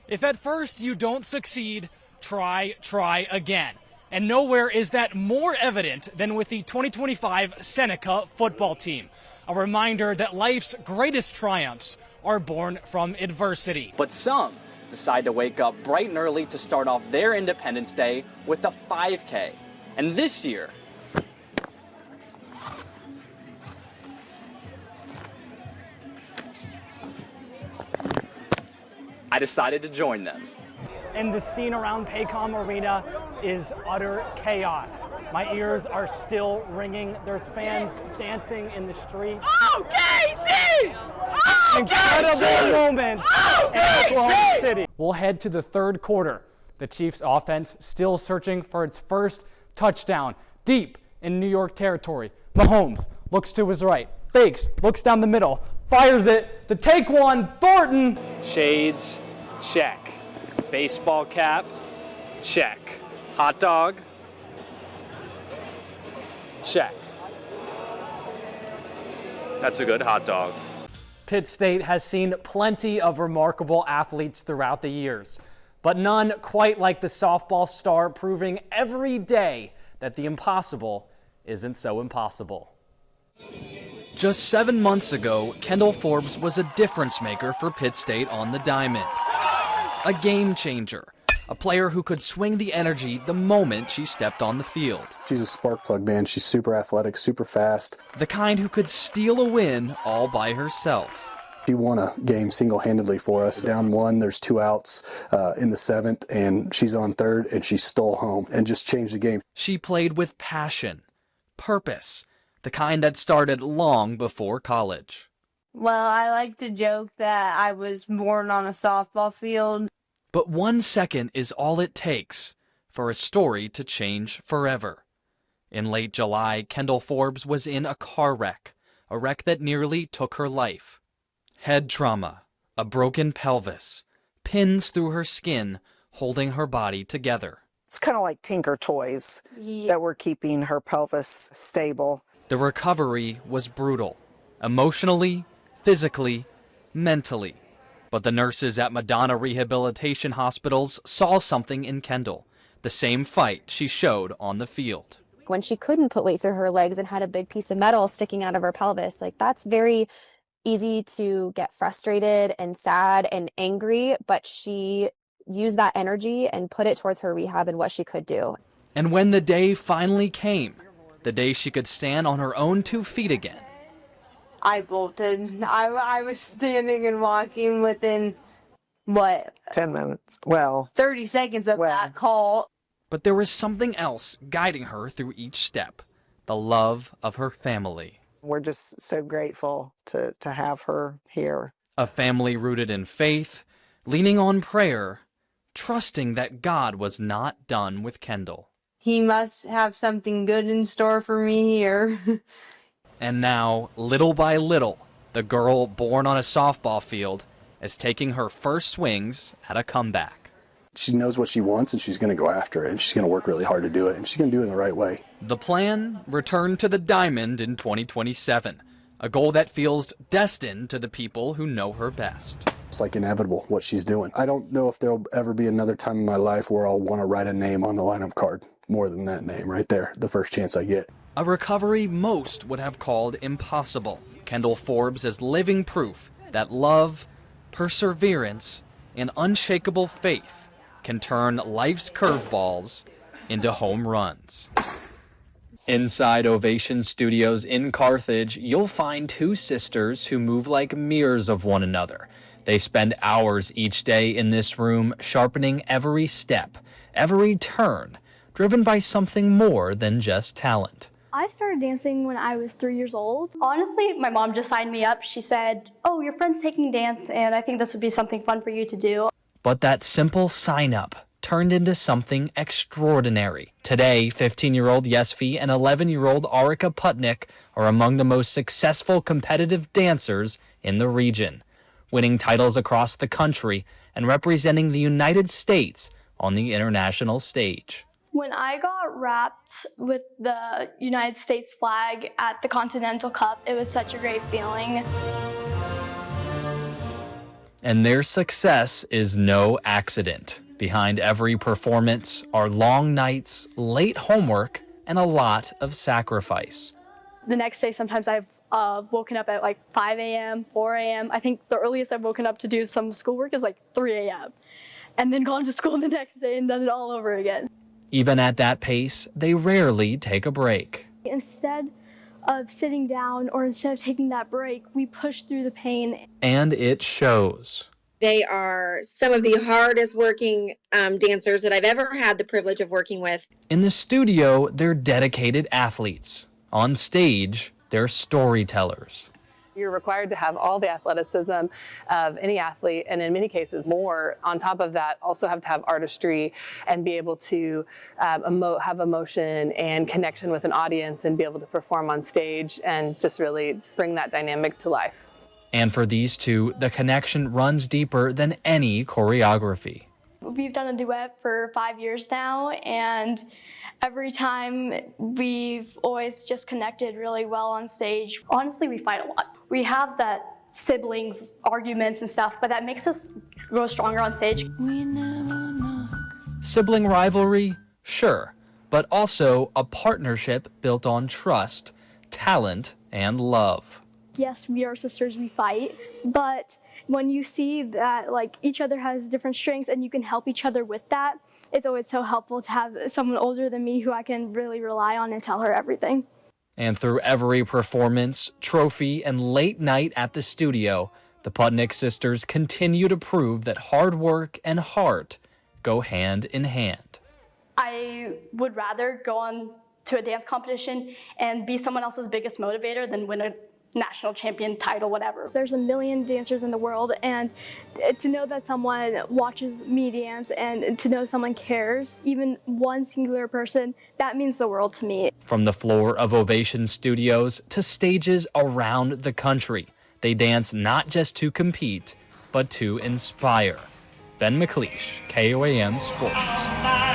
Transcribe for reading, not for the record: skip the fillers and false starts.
If at first you don't succeed, try again. And nowhere is that more evident than with the 2025 Seneca football team. A reminder that life's greatest triumphs are born from adversity. But some decide to wake up bright and early to start off their Independence Day with a 5K. And this year, I decided to join them. And the scene around KOAM Arena is utter chaos. My ears are still ringing. There's fans dancing in the streets. Oh, KC! Oh, Incredible KC! moment Oh, in Oklahoma KC! City. We'll head to the third quarter. The Chiefs offense still searching for its first touchdown deep in New York territory. Mahomes looks to his right, fakes, looks down the middle, fires it to take one. Thornton. Shades, check. Baseball cap, check. Hot dog, check. That's a good hot dog. Pitt State has seen plenty of remarkable athletes throughout the years, but none quite like the softball star, proving every day that the impossible isn't so impossible. Just 7 months ago, Kendall Forbes was a difference maker for Pitt State on the diamond. A game changer, a player who could swing the energy the moment she stepped on the field. She's a spark plug, man. She's super athletic, super fast. The kind who could steal a win all by herself. She won a game single-handedly for us. Down one, there's 2 outs in the 7th, and she's on third, and she stole home and just changed the game. She played with passion, purpose, the kind that started long before college. Well, I like to joke that I was born on a softball field. But 1 second is all it takes for a story to change forever. In late July, Kendall Forbes was in a car wreck, a wreck that nearly took her life. Head trauma, a broken pelvis, pins through her skin, holding her body together. It's kind of like Tinker Toys that were keeping her pelvis stable. The recovery was brutal, emotionally, physically, mentally. But the nurses at Madonna Rehabilitation Hospitals saw something in Kendall, the same fight she showed on the field. When she couldn't put weight through her legs and had a big piece of metal sticking out of her pelvis, like that's very easy to get frustrated and sad and angry, but she used that energy and put it towards her rehab and what she could do. And when the day finally came, the day she could stand on her own 2 feet again, I bolted. I was standing and walking within, 10 minutes. Well, 30 seconds of that call. but there was something else guiding her through each step, the love of her family. we're just so grateful to have her here. A family rooted in faith, leaning on prayer, trusting that God was not done with Kendall. He must have something good in store for me here. And now, little by little, the girl born on a softball field is taking her first swings at a comeback. She knows what she wants, and she's going to go after it, and she's going to work really hard to do it, and she's going to do it in the right way. The plan? Return to the diamond in 2027, a goal that feels destined to the people who know her best. It's like inevitable what she's doing. I don't know if there'll ever be another time in my life where I'll want to write a name on the lineup card more than that name right there, the first chance I get. A recovery most would have called impossible. Kendall Forbes is living proof that love, perseverance, and unshakable faith can turn life's curveballs into home runs. Inside Ovation Studios in Carthage, you'll find 2 sisters who move like mirrors of one another. They spend hours each day in this room, sharpening every step, every turn, driven by something more than just talent. I started dancing when I was 3 years old. Honestly, my mom just signed me up. She said, "Oh, your friend's taking dance, and I think this would be something fun for you to do." But that simple sign-up turned into something extraordinary. Today, 15-year-old Yesfi and 11-year-old Arika Putnick are among the most successful competitive dancers in the region, winning titles across the country and representing the United States on the international stage. When I got wrapped with the United States flag at the Continental Cup, it was such a great feeling. And their success is no accident. Behind every performance are long nights, late homework, and a lot of sacrifice. The next day, sometimes I've woken up at like 5 a.m., 4 a.m. I think the earliest I've woken up to do some schoolwork is like 3 a.m. and then gone to school the next day and done it all over again. Even at that pace, they rarely take a break. Instead of sitting down or instead of taking that break, we push through the pain. And it shows. They are some of the hardest working dancers that I've ever had the privilege of working with. In the studio, they're dedicated athletes. On stage, they're storytellers. You're required to have all the athleticism of any athlete, and in many cases more. On top of that, also have to have artistry and be able to have emotion and connection with an audience and be able to perform on stage and just really bring that dynamic to life. And for these two, the connection runs deeper than any choreography. We've done a duet for 5 years now, and every time we've always just connected really well on stage. Honestly, we fight a lot. We have that siblings arguments and stuff, but that makes us grow stronger on stage. Sibling rivalry? Sure, but also a partnership built on trust, talent, and love. Yes, we are sisters, we fight, but when you see that like each other has different strengths and you can help each other with that, it's always so helpful to have someone older than me who I can really rely on and tell her everything. And through every performance, trophy, and late night at the studio, the Putnick sisters continue to prove that hard work and heart go hand in hand. I would rather go on to a dance competition and be someone else's biggest motivator than win a national champion title, whatever. There's a million dancers in the world, and to know that someone watches me dance and to know someone cares, even one singular person, that means the world to me. From the floor of Ovation Studios to stages around the country, they dance not just to compete, but to inspire. Ben Mcleish, KOAM Sports.